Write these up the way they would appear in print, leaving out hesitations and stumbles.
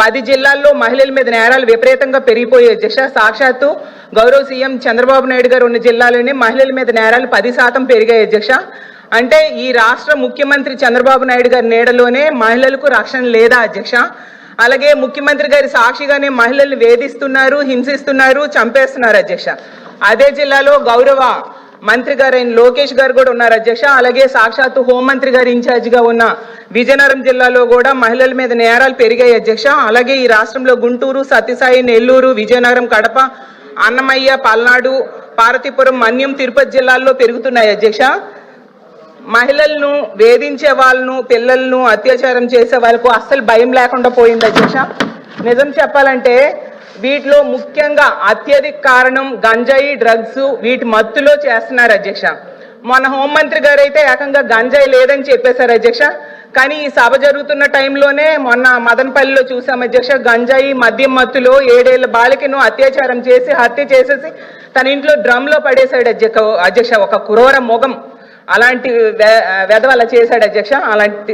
10 జిల్లాల్లో మహిళల మీద నేరాలు విపరీతంగా పెరిగిపోయాయి అధ్యక్ష. సాక్షాత్తు గౌరవ సీఎం చంద్రబాబు నాయుడు గారు ఉన్న జిల్లాలోనే మహిళల మీద నేరాలు 10% పెరిగాయి అధ్యక్ష. అంటే ఈ రాష్ట్ర ముఖ్యమంత్రి చంద్రబాబు నాయుడు గారి నీడలోనే మహిళలకు రక్షణ లేదా అధ్యక్ష? అలాగే ముఖ్యమంత్రి గారి సాక్షిగానే మహిళల్ని వేధిస్తున్నారు, హింసిస్తున్నారు, చంపేస్తున్నారు అధ్యక్ష. అదే జిల్లాలో గౌరవ మంత్రి గారైన లోకేష్ గారు కూడా ఉన్నారు అధ్యక్ష. అలాగే సాక్షాత్తు హోంమంత్రి గారు ఇన్ఛార్జిగా ఉన్న విజయనగరం జిల్లాలో కూడా మహిళల మీద నేరాలు పెరిగాయి అధ్యక్ష. అలాగే ఈ రాష్ట్రంలో గుంటూరు, సత్యసాయి, నెల్లూరు, విజయనగరం, కడప, అన్నమయ్య, పల్నాడు, పార్వతీపురం, మన్యం, తిరుపతి జిల్లాల్లో పెరుగుతున్నాయి అధ్యక్ష. మహిళలను వేధించే వాళ్ళను, పిల్లలను అత్యాచారం చేసే వాళ్ళకు అస్సలు భయం లేకుండా పోయింది అధ్యక్ష. నిజం చెప్పాలంటే వీటిలో ముఖ్యంగా అత్యధిక కారణం గంజాయి, డ్రగ్స్, వీటి మత్తులో చేస్తున్నారు అధ్యక్ష. మన హోంమంత్రి గారు అయితే ఏకంగా గంజాయి లేదని చెప్పేశారు అధ్యక్ష. కానీ ఈ సభ జరుగుతున్న టైంలోనే మొన్న మదనపల్లిలో చూసాం అధ్యక్ష, గంజాయి మద్యం మత్తులో 7 ఏళ్ల బాలికను అత్యాచారం చేసి హత్య చేసేసి తన ఇంట్లో డ్రమ్లో పడేశాడు అధ్యక్ష. ఒక క్రూర మొగం అలాంటి వెధవల చేశాడు అధ్యక్ష. అలాంటి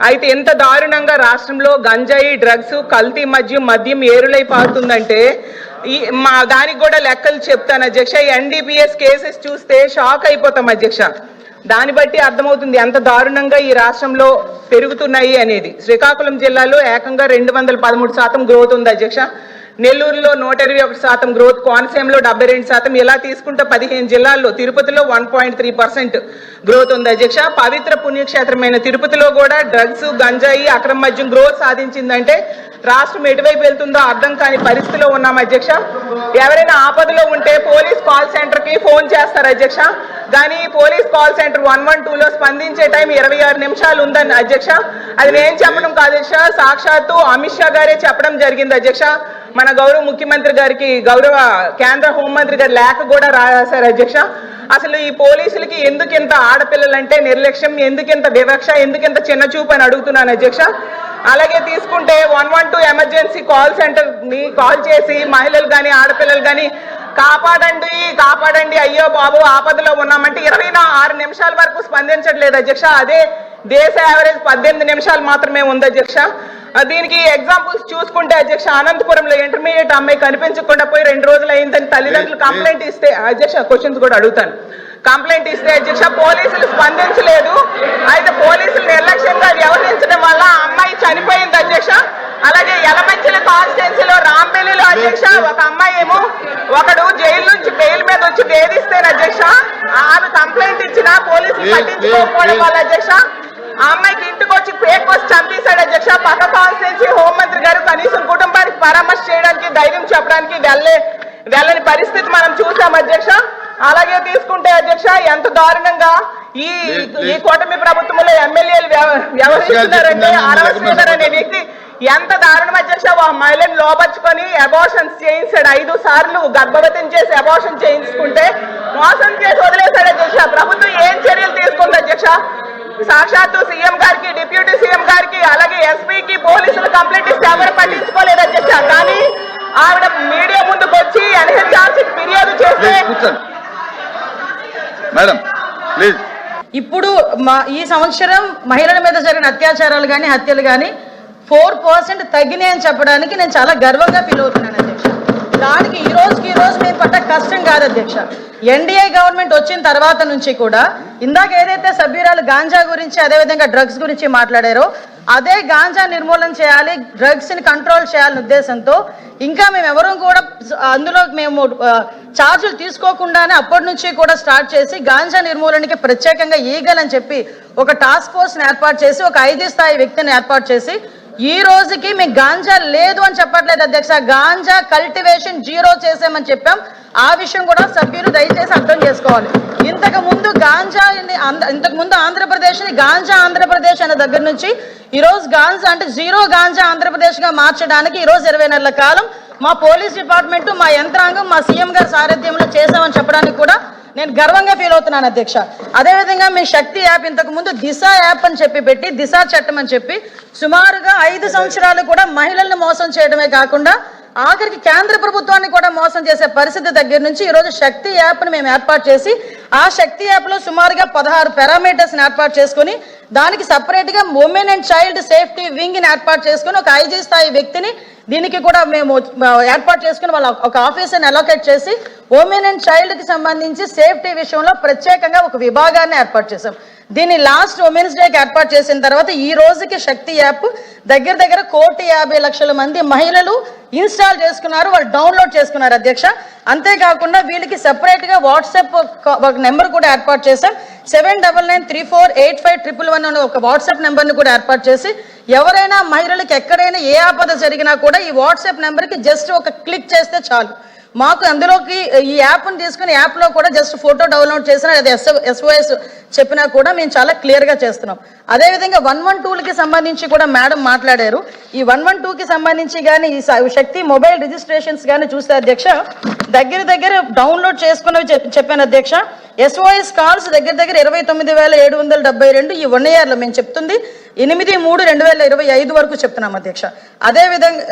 అయితే ఎంత దారుణంగా రాష్ట్రంలో గంజాయి, డ్రగ్స్, కల్తీ మద్యం ఏరులై పారుతుందంటే దానికి కూడా లెక్కలు చెప్తాను అధ్యక్ష. NDPS కేసెస్ చూస్తే షాక్ అయిపోతాం అధ్యక్ష. దాన్ని బట్టి అర్థమవుతుంది ఎంత దారుణంగా ఈ రాష్ట్రంలో పెరుగుతున్నాయి అనేది. శ్రీకాకుళం జిల్లాలో ఏకంగా 213% గ్రోత్ ఉంది అధ్యక్ష. నెల్లూరులో 121% గ్రోత్, కోనసీమలో 72%, ఇలా తీసుకుంటే 15 జిల్లాల్లో, తిరుపతిలో 1.3% గ్రోత్ ఉంది అధ్యక్ష. పవిత్ర పుణ్యక్షేత్రమైన తిరుపతిలో కూడా డ్రగ్స్, గంజాయి, అక్రమ మద్యం గ్రోత్ సాధించిందంటే రాష్ట్రం ఎటువైపు వెళ్తుందో అర్థం కాని పరిస్థితిలో ఉన్నాం అధ్యక్ష. ఎవరైనా ఆపదలో ఉంటే పోలీస్ కాల్ సెంటర్కి ఫోన్ చేస్తారు అధ్యక్ష. కానీ పోలీస్ కాల్ సెంటర్ 112లో స్పందించే టైం 26 నిమిషాలు ఉందని అధ్యక్ష. అది నేను చెప్పడం కాదు అధ్యక్ష, సాక్షాత్తు అమిత్ షా గారే చెప్పడం జరిగింది అధ్యక్ష. మన గౌరవ ముఖ్యమంత్రి గారికి గౌరవ కేంద్ర హోంమంత్రి గారు లేఖ కూడా రాశారు అధ్యక్ష. అసలు ఈ పోలీసులకి ఎందుకింత ఆడపిల్లలంటే నిర్లక్ష్యం, ఎందుకింత వివక్ష, ఎందుకింత చిన్న చూపు అని అడుగుతున్నాను అధ్యక్ష. అలాగే తీసుకుంటే 112 ఎమర్జెన్సీ కాల్ సెంటర్ని కాల్ చేసి మహిళలు కానీ ఆడపిల్లలు కానీ కాపాడండి కాపాడండి అయ్యో బాబు ఆపదలో ఉన్నామంటే 26 నిమిషాల వరకు స్పందించట్లేదు అధ్యక్ష. అదే దేశ యావరేజ్ 18 నిమిషాలు మాత్రమే ఉంది అధ్యక్ష. దీనికి ఎగ్జాంపుల్స్ చూసుకుంటే అధ్యక్ష, అనంతపురంలో ఇంటర్మీడియట్ అమ్మాయి కనిపించకుండా పోయి 2 రోజులు అయిందని తల్లిదండ్రులు కంప్లైంట్ ఇస్తే అధ్యక్ష, క్వశ్చన్స్ కూడా అడుగుతాను, కంప్లైంట్ ఇస్తే అధ్యక్ష పోలీసులు స్పందించలేదు. అయితే పోలీసులు నిర్లక్ష్యంగా వ్యవహరించడం వల్ల అమ్మాయి చనిపోయింది అధ్యక్ష. అలాగే యలమంచిల కాన్స్టిట్యున్సీలో రాంబెల్లిలో అధ్యక్ష ఒక అమ్మాయి ఏమో ఒకడు జైలు నుంచి బెయిల్ మీద వచ్చి వేధిస్తే అధ్యక్ష, ఆమె కంప్లైంట్ ఇచ్చినా పోలీసులు పట్టించుకోకపోవడం వల్ల అధ్యక్ష ఆ అమ్మాయికి ఇంటికి వచ్చి ఫేక్ వచ్చి చంపేశాడు అధ్యక్ష. పక్క కాన్స్టిట్యున్సీ హోంమంత్రి గారు కనీసం కుటుంబానికి పరామర్శ చేయడానికి, ధైర్యం చెప్పడానికి వెళ్ళని పరిస్థితి మనం చూసాం అధ్యక్ష. అలాగే తీసుకుంటే అధ్యక్ష ఎంత దారుణంగా ఈ కూటమి ప్రభుత్వంలో ఎమ్మెల్యేలు వ్యవహరిస్తున్నారంటే అరవ శ్రీధర్ అనే వ్యక్తి ఎంత దారుణం అధ్యక్ష. మహిళను లోపరుచుకొని అబార్షన్స్ చేయించాడు, 5 సార్లు గర్భవతిని చేసి అబార్షన్ చేయించుకుంటే మోసం చేసి వదిలేశాడు అధ్యక్ష. ప్రభుత్వం ఏం చర్యలు తీసుకుంది అధ్యక్ష? సాక్షాత్తు సీఎం గారికి, డిప్యూటీ సీఎం గారికి, అలాగే ఎస్పీకి పోలీసులు కంప్లైంట్ ఇస్తే ఎవరు పట్టించుకోలేదు అధ్యక్ష. కానీ ఆవిడ మీడియా ముందుకు వచ్చి ఎన్హెచ్ఆర్సీ ఫిర్యాదు చేస్తే ఇప్పుడు ఈ సంవత్సరం మహిళల మీద జరిగిన అత్యాచారాలు కానీ హత్యలు కానీ 4% తగ్గినాయి అని చెప్పడానికి నేను చాలా గర్వంగా ఫీల్ అవుతున్నాను అధ్యక్ష. దానికి ఈ రోజు మేము పడ్డ కష్టం కాదు అధ్యక్ష. ఎన్డీఏ గవర్నమెంట్ వచ్చిన తర్వాత నుంచి కూడా ఇందాక ఏదైతే సభ్యురాలు గాంజా గురించి అదేవిధంగా డ్రగ్స్ గురించి మాట్లాడారో అదే గాంజా నిర్మూలన చేయాలి, డ్రగ్స్ని కంట్రోల్ చేయాలనే ఉద్దేశంతో ఇంకా మేము ఎవరూ కూడా అందులో మేము ఛార్జీలు తీసుకోకుండానే అప్పటి నుంచి కూడా స్టార్ట్ చేసి గాంజా నిర్మూలనకి ప్రత్యేకంగా ఈగల్ అని చెప్పి ఒక టాస్క్ ఫోర్స్ని ఏర్పాటు చేసి ఒక 5 స్థాయి వ్యక్తిని ఏర్పాటు చేసి ఈ రోజుకి మేము గాంజా లేదు అని చెప్పట్లేదు అధ్యక్ష, గాంజా కల్టివేషన్ 0 చేసామని చెప్పాం. ఆ విషయం కూడా సభ్యులు దయచేసి అర్థం చేసుకోవాలి. ఇంతకు ముందు ఆంధ్రప్రదేశ్ని గాంజా ఆంధ్రప్రదేశ్ అనే దగ్గర నుంచి ఈరోజు గాంజా అంటే 0 గాంజా ఆంధ్రప్రదేశ్గా మార్చడానికి ఈరోజు 20 నెలల కాలం మా పోలీస్ డిపార్ట్మెంట్, మా యంత్రాంగం, మా సీఎం గారి సారథ్యంలో చేసామని చెప్పడానికి కూడా నేను గర్వంగా ఫీల్ అవుతున్నాను అధ్యక్ష. అదేవిధంగా మీ శక్తి యాప్ ఇంతకు ముందు దిశ యాప్ అని చెప్పి పెట్టి దిశ చట్టం అని చెప్పి సుమారుగా 5 సంవత్సరాలు కూడా మహిళలను మోసం చేయడమే కాకుండా ఆఖరికి కేంద్ర ప్రభుత్వాన్ని కూడా మోసం చేసే పరిస్థితి దగ్గర నుంచి ఈరోజు శక్తి యాప్ని మేము ఏర్పాటు చేసి ఆ శక్తి యాప్లో సుమారుగా 16 పారామీటర్స్ని ఏర్పాటు చేసుకుని దానికి సపరేట్గా ఉమెన్ అండ్ చైల్డ్ సేఫ్టీ వింగ్ని ఏర్పాటు చేసుకుని ఒక ఐజీ స్థాయి వ్యక్తిని దీనికి కూడా మేము ఏర్పాటు చేసుకుని వాళ్ళ ఒక ఆఫీసర్ని అలొకేట్ చేసి ఉమెన్ అండ్ చైల్డ్కి సంబంధించి సేఫ్టీ విషయంలో ప్రత్యేకంగా ఒక విభాగాన్ని ఏర్పాటు చేశాం. దీన్ని లాస్ట్ ఉమెన్స్ డేకి ఏర్పాటు చేసిన తర్వాత ఈ రోజుకి శక్తి యాప్ దగ్గర 1,50,00,000 మంది మహిళలు ఇన్స్టాల్ చేసుకున్నారు, వాళ్ళు డౌన్లోడ్ చేసుకున్నారు అధ్యక్ష. అంతేకాకుండా వీళ్ళకి సెపరేట్గా వాట్సాప్ ఒక నెంబర్ కూడా ఏర్పాటు చేశాం. 7993485111 అనే ఒక వాట్సాప్ నెంబర్ని కూడా ఏర్పాటు చేసి ఎవరైనా మహిళలకు ఎక్కడైనా ఏ ఆపద జరిగినా కూడా ఈ వాట్సాప్ నెంబర్కి జస్ట్ ఒక క్లిక్ చేస్తే చాలు, మాకు అందులోకి ఈ యాప్ని తీసుకుని యాప్లో కూడా జస్ట్ ఫోటో డౌన్లోడ్ చేసినా లేదా SOS చెప్పినా కూడా మేము చాలా క్లియర్గా చేస్తున్నాం. అదేవిధంగా 112కి సంబంధించి కూడా మేడం మాట్లాడారు. ఈ 112కి సంబంధించి కానీ ఈ శక్తి మొబైల్ రిజిస్ట్రేషన్స్ కానీ చూస్తే అధ్యక్ష దగ్గర డౌన్లోడ్ చేసుకున్నవి చెప్పాను అధ్యక్ష. SOS కాల్స్ దగ్గర 29,772 ఈ 1 yearలో మేము చెప్తుంది 8/3/2025 వరకు చెప్తున్నాం అధ్యక్ష. అదేవిధంగా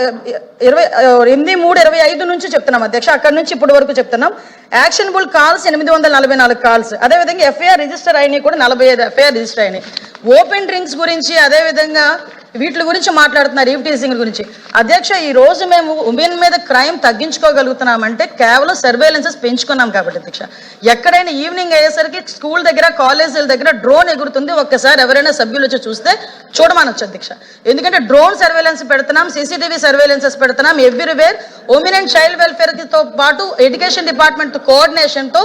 8/3/25 నుంచి చెప్తున్నాం అధ్యక్ష, అక్కడి నుంచి ఇప్పటి వరకు చెప్తున్నాం. యాక్షనబుల్ కాల్స్ 844 కాల్స్, అదేవిధంగా FIR రిజిస్టర్ అయినాయి కూడా 45 FIR రిజిస్టర్ అయినాయి. ఓపెన్ డ్రింక్స్ గురించి అదేవిధంగా వీటి గురించి మాట్లాడుతున్నారు, ఈవ్టీజింగ్ గురించి అధ్యక్ష. ఈ రోజు మేము ఉమెన్ మీద క్రైమ్ తగ్గించుకోగలుగుతున్నామంటే కేవలం సర్వేలెన్సెస్ పెంచుకున్నాం కాబట్టి అధ్యక్ష. ఎక్కడైనా ఈవినింగ్ అయ్యేసరికి స్కూల్ దగ్గర కాలేజీల దగ్గర డ్రోన్ ఎగురుతుంది, ఒక్కసారి ఎవరైనా సభ్యులు వచ్చి చూస్తే చూడమనొచ్చు అధ్యక్ష. ఎందుకంటే డ్రోన్ సర్వేలెన్స్ పెడుతున్నాం, CCTV సర్వేలెన్సెస్ పెడుతున్నాం ఎవ్రీవేర్. ఉమెన్ అండ్ చైల్డ్ వెల్ఫేర్తో పాటు ఎడ్యుకేషన్ డిపార్ట్మెంట్ కోఆర్డినేషన్తో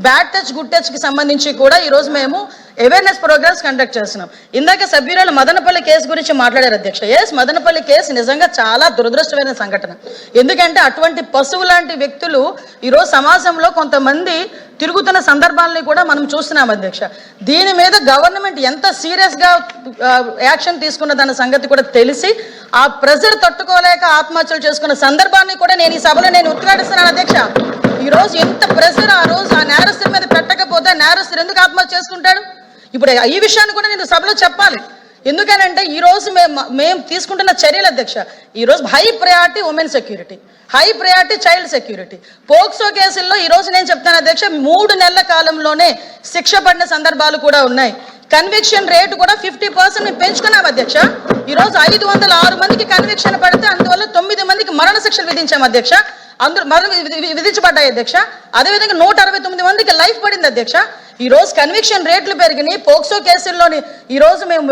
బ్యాడ్ టచ్ గుడ్ టచ్కి సంబంధించి కూడా ఈరోజు మేము అవేర్నెస్ ప్రోగ్రామ్స్ కండక్ట్ చేస్తున్నాం. ఇందాక సభ్యురాలు మదనపల్లి కేసు గురించి మాట్లాడారు అధ్యక్ష. మదనపల్లి కేసు నిజంగా చాలా దురదృష్టమైన సంఘటన. ఎందుకంటే అటువంటి పశువు లాంటి వ్యక్తులు ఈరోజు సమాజంలో కొంతమంది తిరుగుతున్న సందర్భాలని కూడా మనం చూస్తున్నాం అధ్యక్ష. దీని మీద గవర్నమెంట్ ఎంత సీరియస్గా యాక్షన్ తీసుకున్నదన్న సంగతి కూడా తెలిసి ఆ ప్రెజర్ తట్టుకోలేక ఆత్మహత్యలు చేసుకున్న సందర్భాన్ని కూడా నేను ఈ సభలో ఉద్ఘాటిస్తున్నాను అధ్యక్ష. ఈరోజు ఎంత ప్రెజర్ ఆ రోజు ఆ నేరస్తుల మీద పెట్టకపోతే నేరస్తులు ఎందుకు ఆత్మహత్య చేసుకుంటాడు? ఇప్పుడు ఈ విషయాన్ని కూడా నేను సభలో చెప్పాలి. ఎందుకనంటే ఈరోజు మేము తీసుకుంటున్న చర్యలు అధ్యక్ష, ఈరోజు high priority women security, high priority child security. POCSO కేసుల్లో ఈరోజు నేను చెప్తాను అధ్యక్ష, 3 నెలల కాలంలోనే శిక్ష పడిన సందర్భాలు కూడా ఉన్నాయి. కన్విక్షన్ రేటు కూడా 50% పెంచుకున్నాం అధ్యక్ష. ఈరోజు 506 మందికి కన్విక్షన్ పడితే అందువల్ల 9 మందికి మరణ శిక్షలు విధించాం అధ్యక్ష, అందరూ మరణ విధించబడ్డాయి అధ్యక్ష. అదేవిధంగా 169 మందికి లైఫ్ పడింది అధ్యక్ష. ఈరోజు కన్విక్షన్ రేట్లు పెరిగినాయి. పోక్సో కేసుల్లోని ఈరోజు మేము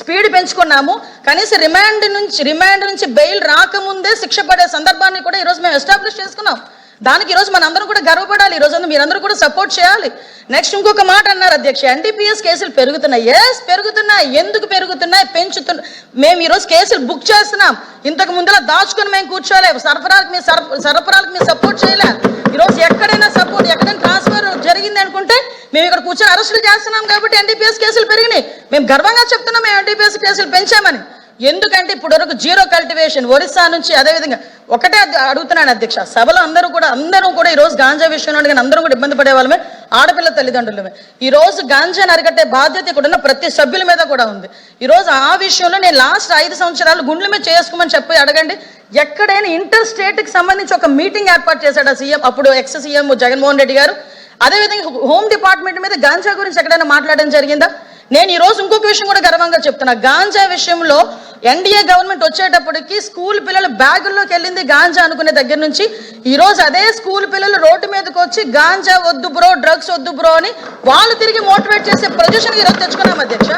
స్పీడ్ పెంచుకున్నాము. కనీసం రిమాండ్ నుంచి బెయిల్ రాకముందే శిక్ష పడే సందర్భాన్ని కూడా ఈరోజు మేము ఎస్టాబ్లిష్ చేసుకున్నాం. దానికి ఈరోజు మనందరం కూడా గర్వపడాలి. ఈరోజు మీరందరూ కూడా సపోర్ట్ చేయాలి. నెక్స్ట్ ఇంకొక మాట అన్నారు అధ్యక్ష, NDPS కేసులు పెరుగుతున్నాయి. పెరుగుతున్నాయి. ఎందుకు పెరుగుతున్నాయి? మేము ఈరోజు కేసులు బుక్ చేస్తున్నాం. ఇంతకు ముందులా దాచుకొని మేము కూర్చోలేము. సరఫరాలకు మేము సపోర్ట్ చేయలే. ఈరోజు ఎక్కడైనా ట్రాన్స్ఫర్ జరిగింది అనుకుంటే మేము ఇక్కడ కూర్చొని అరెస్టులు చేస్తున్నాం కాబట్టి NDPS కేసులు పెరిగినాయి. మేము గర్వంగా చెప్తున్నాం మేము NDPS కేసులు పెంచామని. ఎందుకంటే ఇప్పుడు వరకు జీరో కల్టివేషన్ ఒరిస్సా నుంచి, అదేవిధంగా ఒకటే అడుగుతున్నాను అధ్యక్ష, సభలో అందరూ కూడా ఈరోజు గాంజా విషయంలో కానీ అందరం కూడా ఇబ్బంది పడే వాళ్ళమే, ఆడపిల్ల తల్లిదండ్రులమే. ఈరోజు గాంజాని అరికట్టే బాధ్యత ఇక్కడ ఉన్న ప్రతి సభ్యుల మీద కూడా ఉంది. ఈరోజు ఆ విషయంలో నేను లాస్ట్ 5 సంవత్సరాలు గుండెల మీద చేసుకోమని చెప్పి అడగండి. ఎక్కడైనా ఇంటర్ స్టేట్కి సంబంధించి ఒక మీటింగ్ ఏర్పాటు చేశాడు ఆ సీఎం, అప్పుడు ఎక్స్ సీఎం జగన్మోహన్ రెడ్డి గారు. అదేవిధంగా హోమ్ డిపార్ట్మెంట్ మీద గాంజా గురించి ఎక్కడైనా మాట్లాడడం జరిగిందా? నేను ఈరోజు ఇంకొక విషయం కూడా గర్వంగా చెప్తున్నా. గాంజా విషయంలో NDA గవర్నమెంట్ వచ్చేటప్పటికి స్కూల్ పిల్లలు బ్యాగుల్లోకి వెళ్ళింది గాంజా అనుకునే దగ్గర నుంచి ఈరోజు అదే స్కూల్ పిల్లలు రోడ్డు మీదకి వచ్చి గాంజా వద్దు బ్రో, డ్రగ్స్ వద్దు బ్రో అని వాళ్ళు తిరిగి మోటివేట్ చేసే పొజిషన్ ఈరోజు తెచ్చుకున్నాం అధ్యక్ష.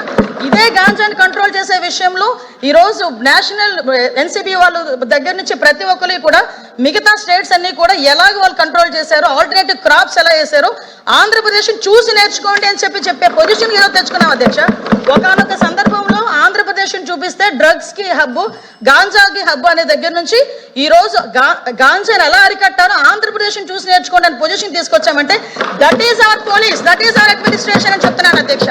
ఇదే గాంజాని కంట్రోల్ చేసే విషయంలో ఈరోజు నేషనల్ NCB వాళ్ళ దగ్గర నుంచి ప్రతి ఒక్కరు కూడా మిగతా స్టేట్స్ అన్ని కూడా ఎలాగ వాళ్ళు కంట్రోల్ చేశారో, ఆల్టర్నేటివ్ క్రాప్స్ ఎలా చేశారో ఆంధ్రప్రదేశ్ చూసి నేర్చుకోండి అని చెప్పే పొజిషన్ ఈరోజు తెచ్చుకున్నాం అధ్యక్ష. ఒకనొక సందర్భంలో ఆంధ్రప్రదేశ్ చూపిస్తే డ్రగ్స్ కి హబ్బు, గాంజాకి హబ్బు అనే దగ్గర నుంచి ఈ రోజు గాంజాని ఎలా అరికట్టారో ఆంధ్రప్రదేశ్ చూసి నేర్చుకోండి అని పొజిషన్ తీసుకొచ్చామంటే that is our police, that is our administration అని చెప్తున్నాను అధ్యక్ష.